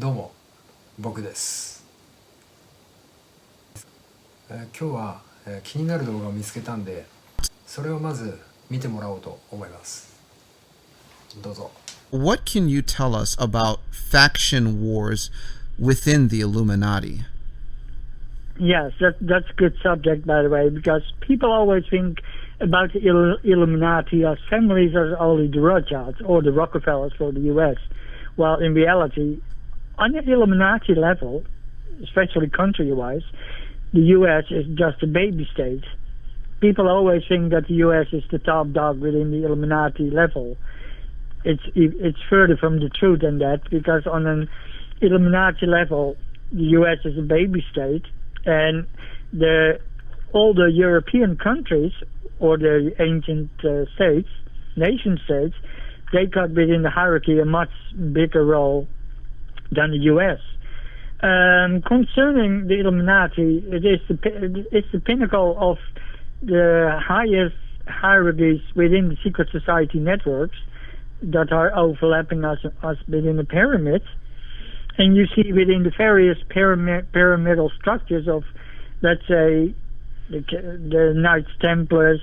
どうも、僕です。今日は、気になる動画を見つけたんで、それをまず見てもらおうと思います。どうぞ。What can you tell us about faction wars within the Illuminati? Yes, that's a good subject, by the way, because people always think about the Illuminati as families as only the Rothschilds or the Rockefellers for the U.S. While in reality, on the Illuminati level, especially country-wise, the U.S. is just a baby state. People always think that the U.S. is the top dog within the Illuminati level. It's further from the truth than that, because on an Illuminati level, the U.S. is a baby state, and all the European countries, or the ancient states, nation states, they got within the hierarchy a much bigger role than the U.S. Concerning the Illuminati, it's the pinnacle of the highest hierarchies within the secret society networks that are overlapping us within the pyramid. And you see within the various pyramidal structures of, let's say, the Knights Templars,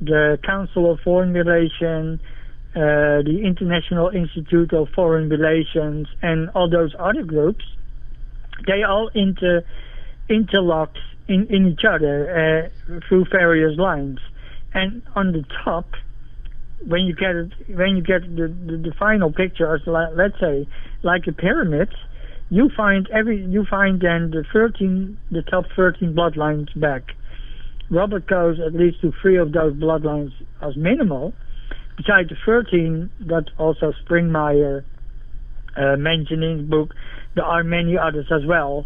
the Council of Foreign Relations, the International Institute of Foreign Relations, and all those other groups, they all interlock in each other through various lines. And on the top, when you get the final picture, as let's say like a pyramid, you find then the top 13 bloodlines back. Robert goes at least to 3 of those bloodlines as minimal. Besides the 13 that also Springmeyer mentioned in his book, there are many others as well.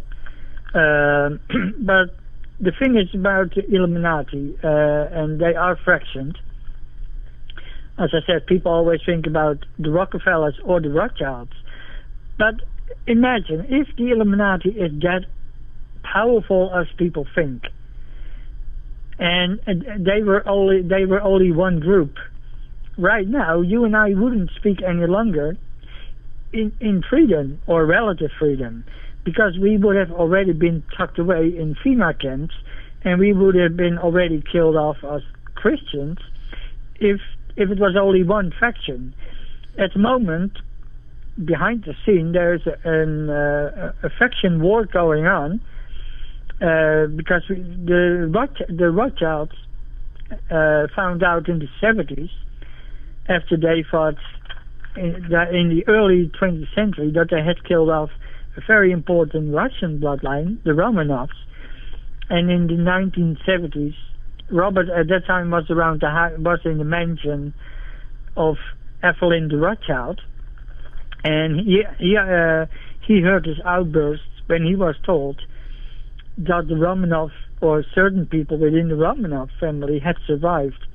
But the thing is about the Illuminati, and they are fractioned. As I said, people always think about the Rockefellers or the Rothschilds. But imagine if the Illuminati is that powerful as people think, and they were only one group. Right now, you and I wouldn't speak any longer in freedom or relative freedom, because we would have already been tucked away in FEMA camps, and we would have been already killed off as Christians if it was only one faction. At the moment, behind the scene, there's a faction war going on, because the Rothschilds found out in the 70s, after they fought in the early 20th century, that they had killed off a very important Russian bloodline, the Romanovs. And in the 1970s, Robert at that time was in the mansion of Evelyn de Rothschild, and he heard his outbursts when he was told that the Romanov, or certain people within the Romanov family, had survived,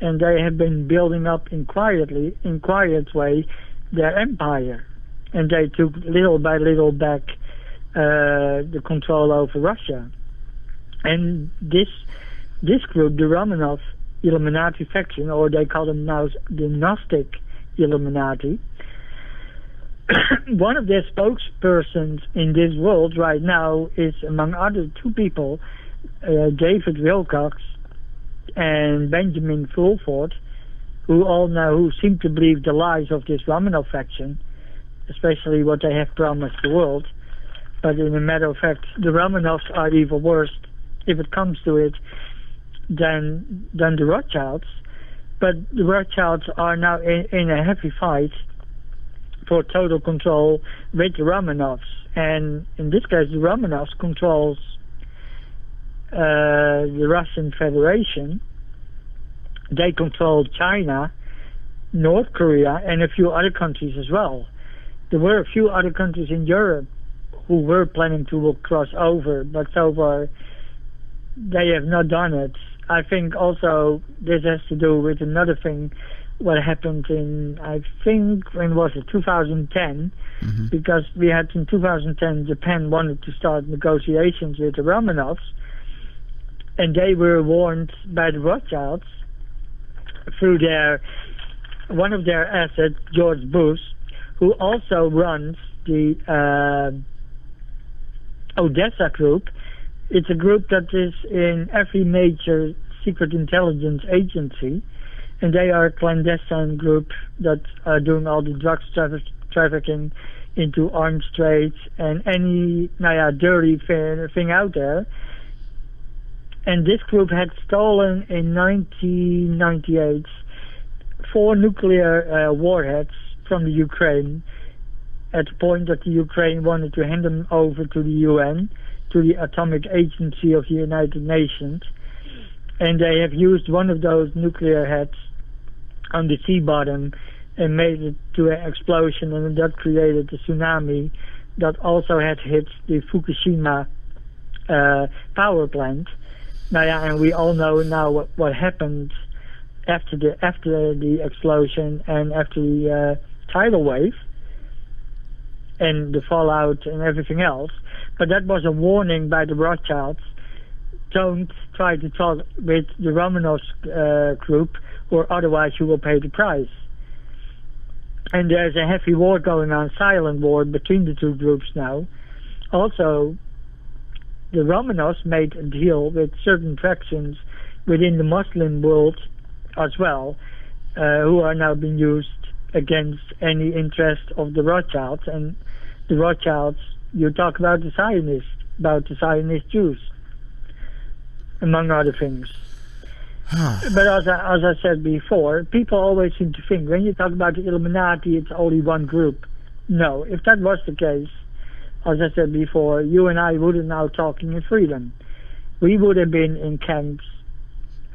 and they have been building up in quiet way their empire, and they took little by little back the control over Russia. And this group, the Romanov Illuminati faction, or they call them now the Gnostic Illuminati, one of their spokespersons in this world right now is, among other 2 people, David Wilcox and Benjamin Fulford, who seem to believe the lies of this Romanov faction, especially what they have promised the world. But in a matter of fact, the Romanovs are even worse, if it comes to it, than the Rothschilds. But the Rothschilds are now in a heavy fight for total control with the Romanovs, and in this case the Romanovs controls the Russian Federation. They control China, North Korea, and a few other countries as well. There were a few other countries in Europe who were planning to cross over, but so far they have not done it. I think also this has to do with another thing, what happened in, I think, when was it, 2010, because we had in 2010, Japan wanted to start negotiations with the Romanovs, and they were warned by the Rothschilds through one of their assets, George Bush, who also runs the Odessa group. It's a group that is in every major secret intelligence agency, and they are a clandestine group that are doing all the drugs trafficking into arms trades and any dirty thing out there. And this group had stolen in 1998 4 nuclear warheads from the Ukraine at the point that the Ukraine wanted to hand them over to the UN, to the Atomic Agency of the United Nations. And they have used one of those nuclear heads on the sea bottom and made it to an explosion, and that created a tsunami that also had hit the Fukushima power plant. And we all know now what happened after the explosion and after the tidal wave and the fallout and everything else. But that was a warning by the Rothschilds. Don't try to talk with the Romanov group, or otherwise you will pay the price. And there's a heavy war going on, silent war between the two groups now. Also, the Romanovs made a deal with certain factions within the Muslim world as well, who are now being used against any interest of the Rothschilds. And the Rothschilds, you talk about the Zionist Jews, among other things. But as I said before, people always seem to think when you talk about the Illuminati, it's only one group. No, if that was the case, as I said before, you and I wouldn't now talking in freedom. We would have been in camps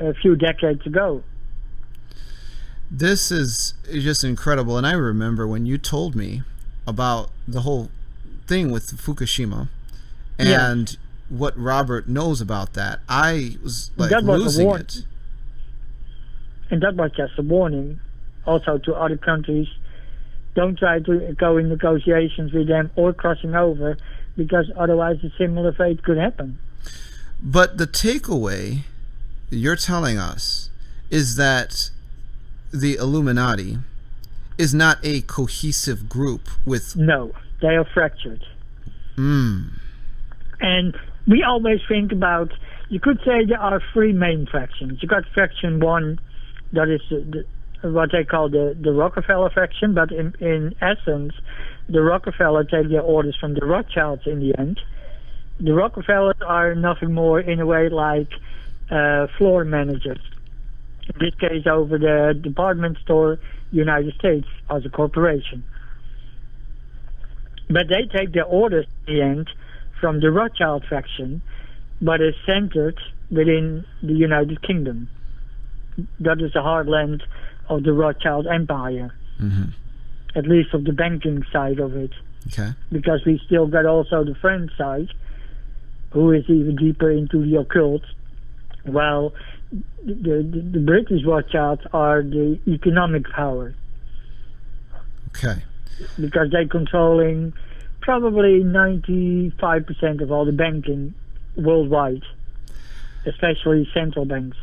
a few decades ago. This is just incredible. And I remember when you told me about the whole thing with Fukushima and what Robert knows about that, I was like losing it. And that was just a warning also to other countries. Don't try to go in negotiations with them or crossing over, because otherwise a similar fate could happen. But the takeaway you're telling us is that the Illuminati is not a cohesive group with... No, they are fractured. And we always think about, you could say there are 3 main factions. You got faction 1, that is what they call the Rockefeller faction, but in essence, the Rockefeller take their orders from the Rothschilds in the end. The Rockefellers are nothing more in a way like floor managers. In this case, over the department store United States as a corporation. But they take their orders in the end from the Rothschild faction, but is centered within the United Kingdom. That is the heartland of the Rothschild Empire, at least of the banking side of it. Okay. Because we still got also the French side, who is even deeper into the occult, while the British Rothschilds are the economic power. Okay. Because they're controlling probably 95% of all the banking worldwide, especially central banks.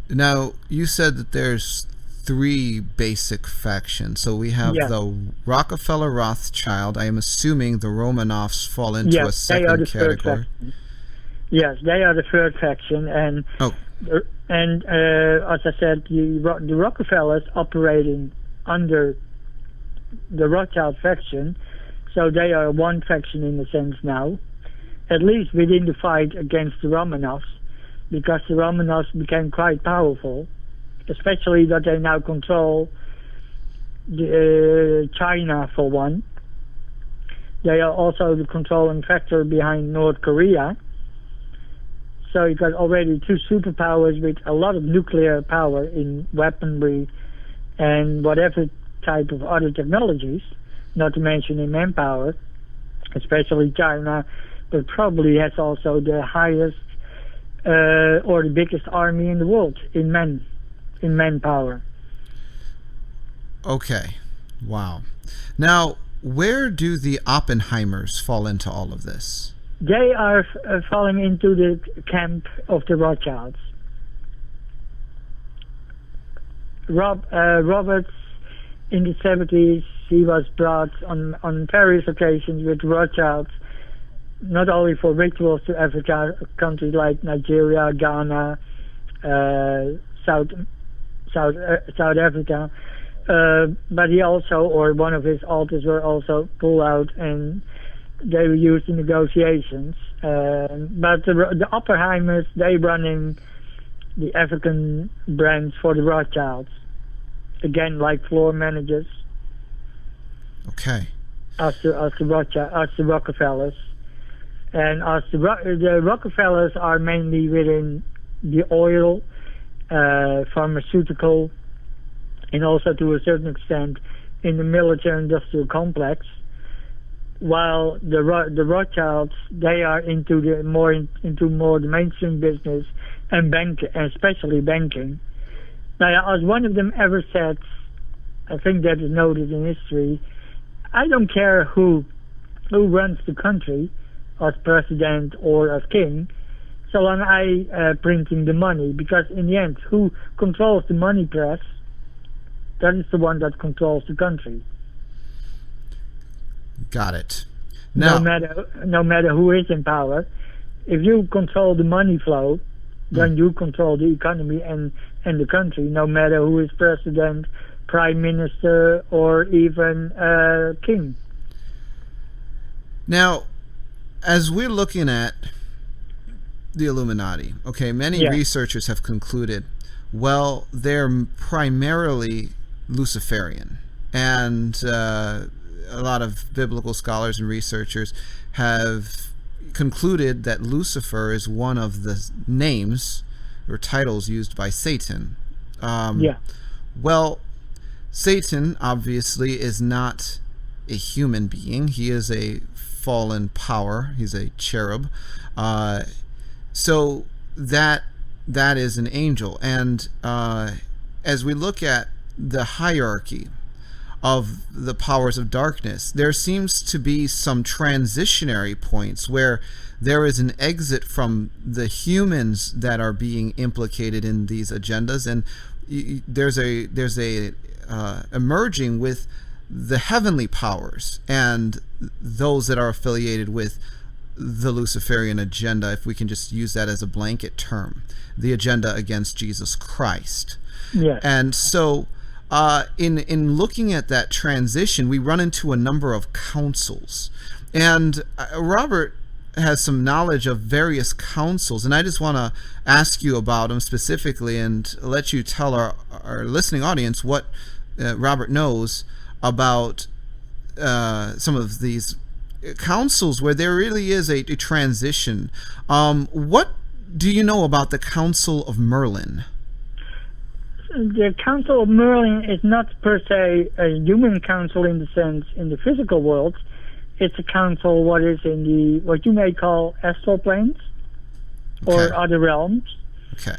Now, you said that there's 3 basic factions. So we have the Rockefeller Rothschild. I am assuming the Romanovs fall into a second category. Yes, they are the third faction. And as I said, the Rockefellers operating under the Rothschild faction, so they are one faction in a sense now, at least within the fight against the Romanovs, because the Romanovs became quite powerful, especially that they now control China for one. They are also the controlling factor behind North Korea. So you got already 2 superpowers with a lot of nuclear power in weaponry and whatever type of other technologies, not to mention in manpower, especially China, but probably has also the highest or the biggest army in the world in manpower. Okay. Wow. Now, where do the Oppenheimers fall into all of this? They are falling into the camp of the Rothschilds. Roberts in the 70s He was brought on various occasions with Rothschilds, not only for rituals to Africa, countries like Nigeria, Ghana, South Africa, but he also, or one of his altars were also pulled out, and they were used in negotiations. But the Oppenheimers, they running the African branch for the Rothschilds, again like floor managers. Okay. As the Rockefellers, and as the Rockefellers are mainly within the oil, pharmaceutical, and also to a certain extent in the military-industrial complex. While the Rothschilds, they are into more the mainstream business and especially banking. Now, as one of them ever said, I think that is noted in history, I don't care who runs the country as president or as king, so long I printing the money, because in the end, who controls the money press, that is the one that controls the country. Got it. Now, no matter who is in power, if you control the money flow, then you control the economy and the country, no matter who is president, prime minister, or even king. Now, as we're looking at the Illuminati, okay, many researchers have concluded, well, they're primarily Luciferian, and a lot of biblical scholars and researchers have concluded that Lucifer is one of the names or titles used by Satan. Well, Satan obviously is not a human being. He is a fallen power. He's a cherub. So that is an angel. And as we look at the hierarchy of the powers of darkness, there seems to be some transitionary points where there is an exit from the humans that are being implicated in these agendas, and there's a emerging with the heavenly powers and those that are affiliated with the Luciferian agenda, if we can just use that as a blanket term, the agenda against Jesus Christ. Yeah. And so in looking at that transition, we run into a number of councils, and Robert has some knowledge of various councils, and I just want to ask you about them specifically and let you tell our listening audience what Robert knows about some of these councils where there really is a transition. What do you know about the Council of Merlin? The Council of Merlin is not per se a human council in the sense in the physical world. It's a council what is in the what you may call astral planes or other realms. Okay.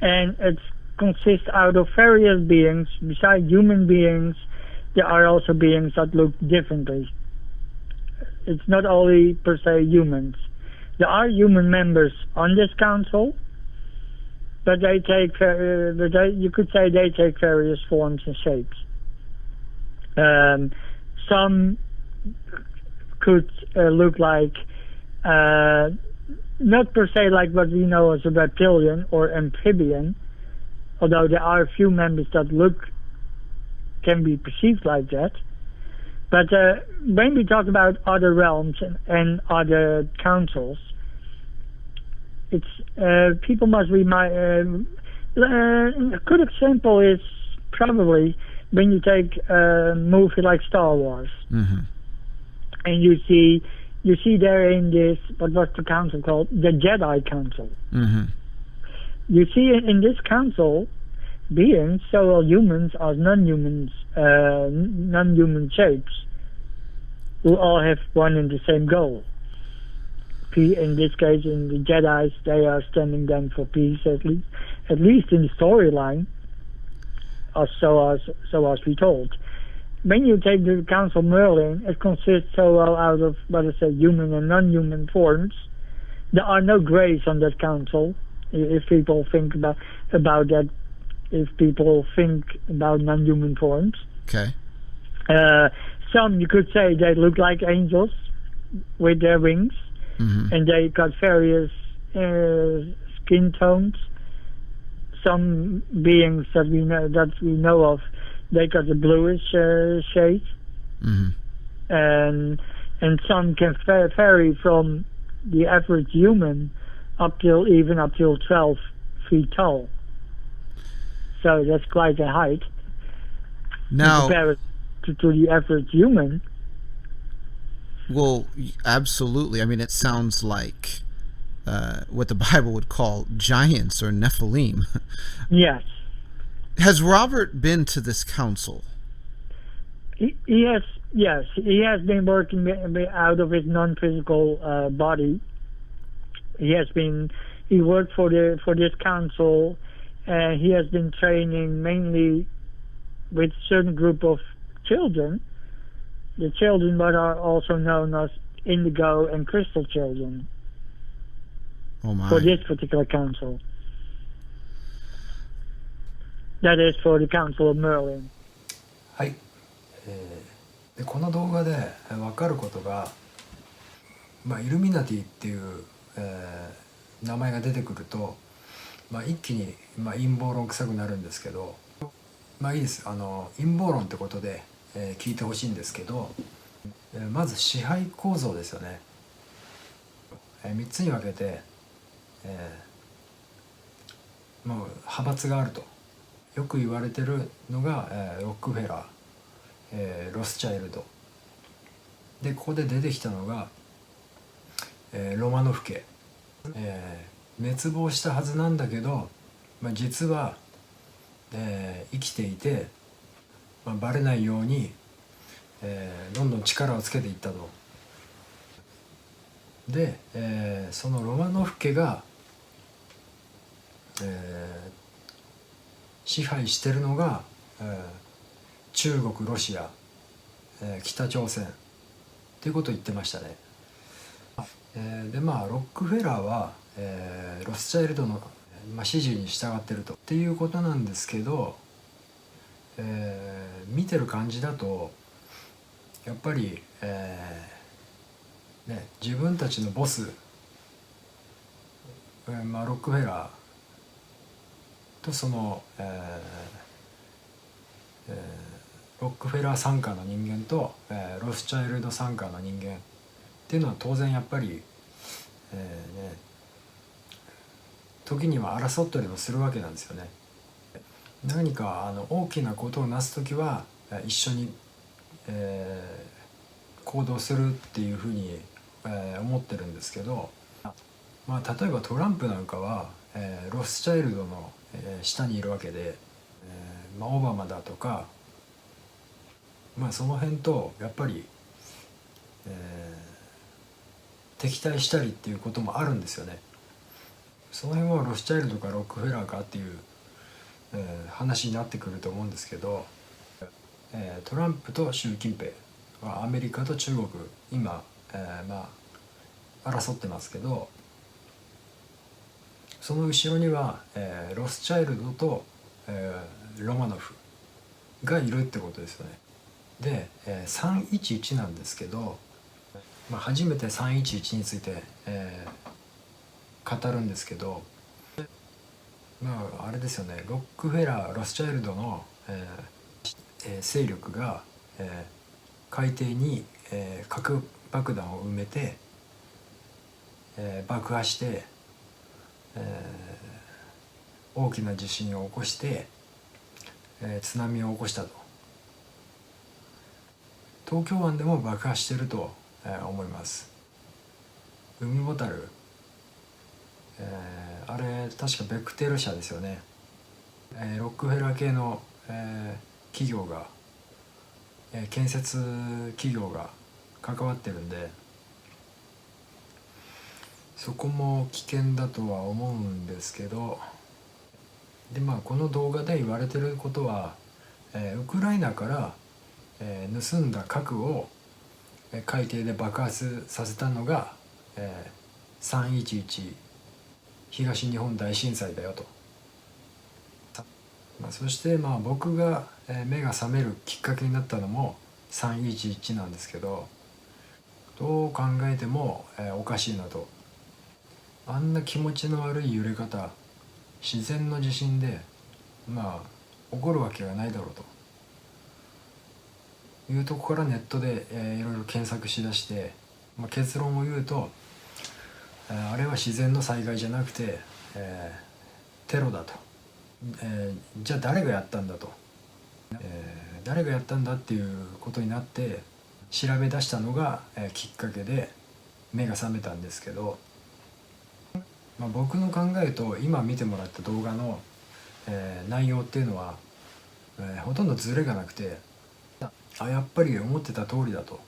And it consists out of various beings. Besides human beings, there are also beings that look differently. It's not only per se humans. There are human members on this council, but they take, you could say they take various forms and shapes. Some could look like, not per se like what we know as a reptilian or amphibian, although there are a few members that can be perceived like that. But when we talk about other realms and other councils, it's people must remind. A good example is probably when you take a movie like Star Wars, and you see there in this, what was the council called? The Jedi Council. You see in this council beings, so well humans as non-humans, non-human shapes, who all have one and the same goal. In this case, in the Jedi's, they are standing then for peace, at least in the storyline, so as we told. When you take the Council of Merlin, it consists so well out of, what I say, human and non-human forms. There are no grays on that council. If people think about that, if people think about non-human forms. Okay. Some you could say they look like angels with their wings, and they got various skin tones. Some beings that we know of, they got a bluish shade, and some can vary from the average human up till 12 feet tall. So that's quite a height. Now, compare it to the average human. Well, absolutely. I mean, it sounds like what the Bible would call giants or Nephilim. Yes. Has Robert been to this council? He has. Yes, he has been working out of his non-physical body. He worked for this council, and he has been training mainly with a certain group of children. The children that are also known as indigo and crystal children. Oh my. For this particular council. That is for the Council of Merlin. はい、でこの動画で分かることが、イルミナティっていう、名前が出てくると、一気に、陰謀論臭くなるんですけど、いいです。陰謀論ってことで、聞いてほしいんですけど、まず支配構造ですよね。3つに分けて、もう派閥があるとよく言われてるのが、ロックフェラー、ロスチャイルドで、ここで出てきたのが、ロマノフ家、滅亡したはずなんだけど、実は、生きていて、バレないように、どんどん力をつけていったと。で、そのロマノフ家が、支配してるのが、中国、ロシア、北朝鮮っていうことを言ってましたね。でロックフェラーは、ロスチャイルドの、指示に従ってるとっていうことなんですけど、見てる感じだとやっぱり、自分たちのボス、ロックフェラーとその、ロックフェラー傘下の人間と、ロスチャイルド傘下の人間っていうのは当然やっぱり、時には争ったりもするわけなんですよね。何か大きなことをなす時は一緒に、行動するっていうふうに、思ってるんですけど、例えばトランプなんかは、ロスチャイルドの、下にいるわけで、オバマだとか、その辺とやっぱり、敵対したりっていうこともあるんですよね。その辺はロスチャイルドかロックフェラーかっていう、話になってくると思うんですけど、トランプと習近平はアメリカと中国今、争ってますけど、その後ろには、ロスチャイルドと、ロマノフがいるってことですよね。で、311なんですけど、初めて311について、語るんですけど、あれですよね、ロックフェラー、ロスチャイルドの、勢力が、海底に、核爆弾を埋めて、爆破して、大きな地震を起こして、津波を起こしたと。東京湾でも爆破してると、思います。海ボタル、あれ確かベクテル社ですよね。ロックフェラー系の、企業が、建設企業が関わってるんで、そこも危険だとは思うんですけど、でこの動画で言われてることは、ウクライナから、盗んだ核を海底で爆発させたのが、311東日本大震災だよと。そして僕が目が覚めるきっかけになったのも、311なんですけど、どう考えても、おかしいなと。あんな気持ちの悪い揺れ方、自然の地震で起こるわけがないだろうというところからネットで、いろいろ検索しだして、結論を言うと、あれは自然の災害じゃなくて、テロだと、じゃあ誰がやったんだと、誰がやったんだっていうことになって調べ出したのが、きっかけで目が覚めたんですけど、僕の考えと今見てもらった動画の、内容っていうのは、ほとんどズレがなくて、やっぱり思ってた通りだと、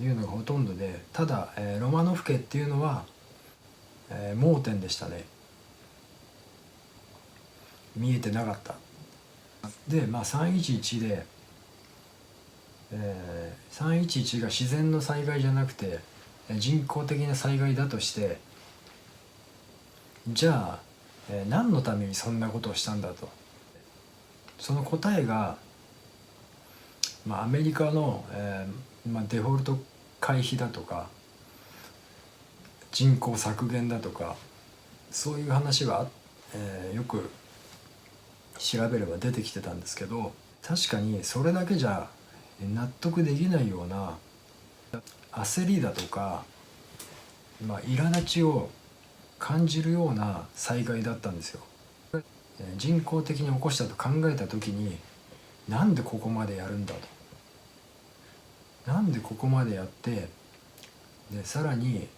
いうのがほとんどで、ただ、ロマノフ家っていうのは、盲点でしたね。見えてなかった。で311で、311が自然の災害じゃなくて人工的な災害だとして、じゃあ、何のためにそんなことをしたんだと。その答えが、アメリカの、デフォルト回避だとか人口削減だとか、そういう話は、よく調べれば出てきてたんですけど、確かにそれだけじゃ納得できないような焦りだとか、苛立ちを感じるような災害だったんですよ。人工的に起こしたと考えた時に、なんでここまでやるんだと、なんでここまでやって、でさらに、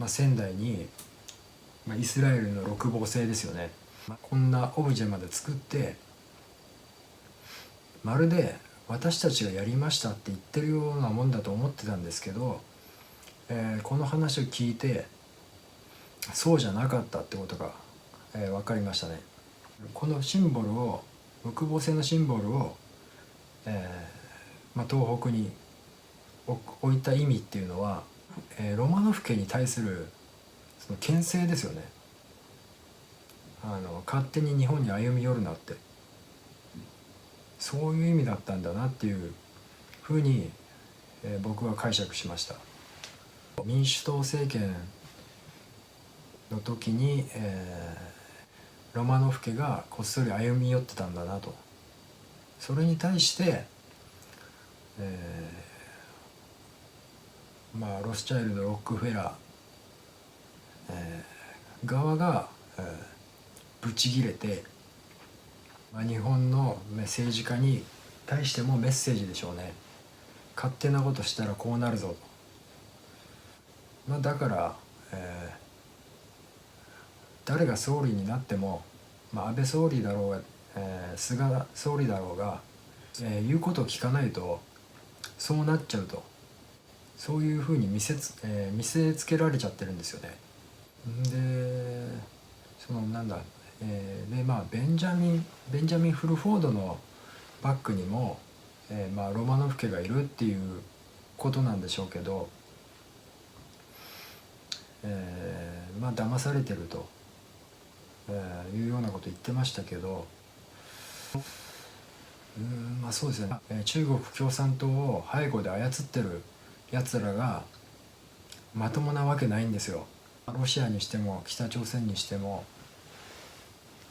仙台に、イスラエルの六芒星ですよね、こんなオブジェまで作って、まるで私たちがやりましたって言ってるようなもんだと思ってたんですけど、この話を聞いてそうじゃなかったってことが、分かりましたね。このシンボルを、六芒星のシンボルを、東北に置いた意味っていうのは、ロマノフ家に対するその牽制ですよね。勝手に日本に歩み寄るなって、そういう意味だったんだなっていうふうに、僕は解釈しました。民主党政権の時に、ロマノフ家がこっそり歩み寄ってたんだなと。それに対して、ロスチャイルド・ロックフェラー、側が、ブチギレて、日本の政治家に対してもメッセージでしょうね。勝手なことしたらこうなるぞと。だから、誰が総理になっても、安倍総理だろうが、菅総理だろうが、言うことを聞かないとそうなっちゃうと、そういうふうに見せつけられちゃってるんですよね。でベンジャミン・フルフォードのバックにも、ロマノフ家がいるっていうことなんでしょうけど、騙されてると、いうようなこと言ってましたけど、そうですね、中国共産党を背後で操ってるやつらがまともなわけないんですよ。ロシアにしても北朝鮮にしても、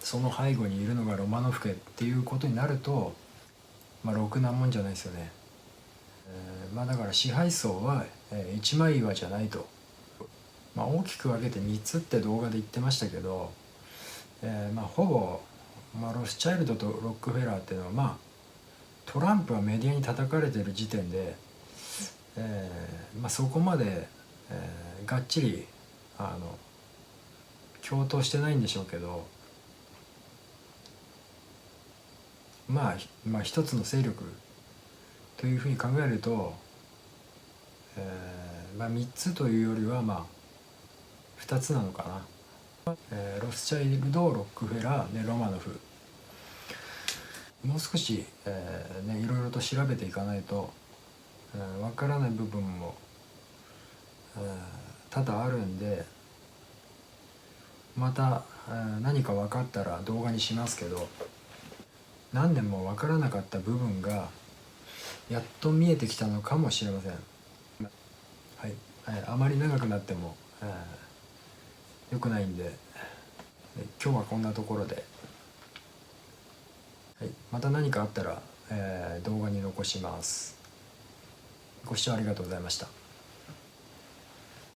その背後にいるのがロマノフ家っていうことになると、ろくなもんじゃないですよね。だから支配層は、一枚岩じゃないと、大きく分けて3つって動画で言ってましたけど、ほぼ、ロスチャイルドとロックフェラーっていうのは、トランプはメディアに叩かれてる時点で、そこまで、がっちり共闘してないんでしょうけど、一つの勢力というふうに考えると、3つというよりは2つなのかな。ロスチャイルド、ロックフェラー、ロマノフ、もう少し、いろいろと調べていかないと、わからない部分も、多々あるんで、また、何か分かったら動画にしますけど、何年も分からなかった部分がやっと見えてきたのかもしれません。はい、あまり長くなっても、良くないんで、今日はこんなところで、はい、また何かあったら、動画に残します。ご視聴ありがとうございました。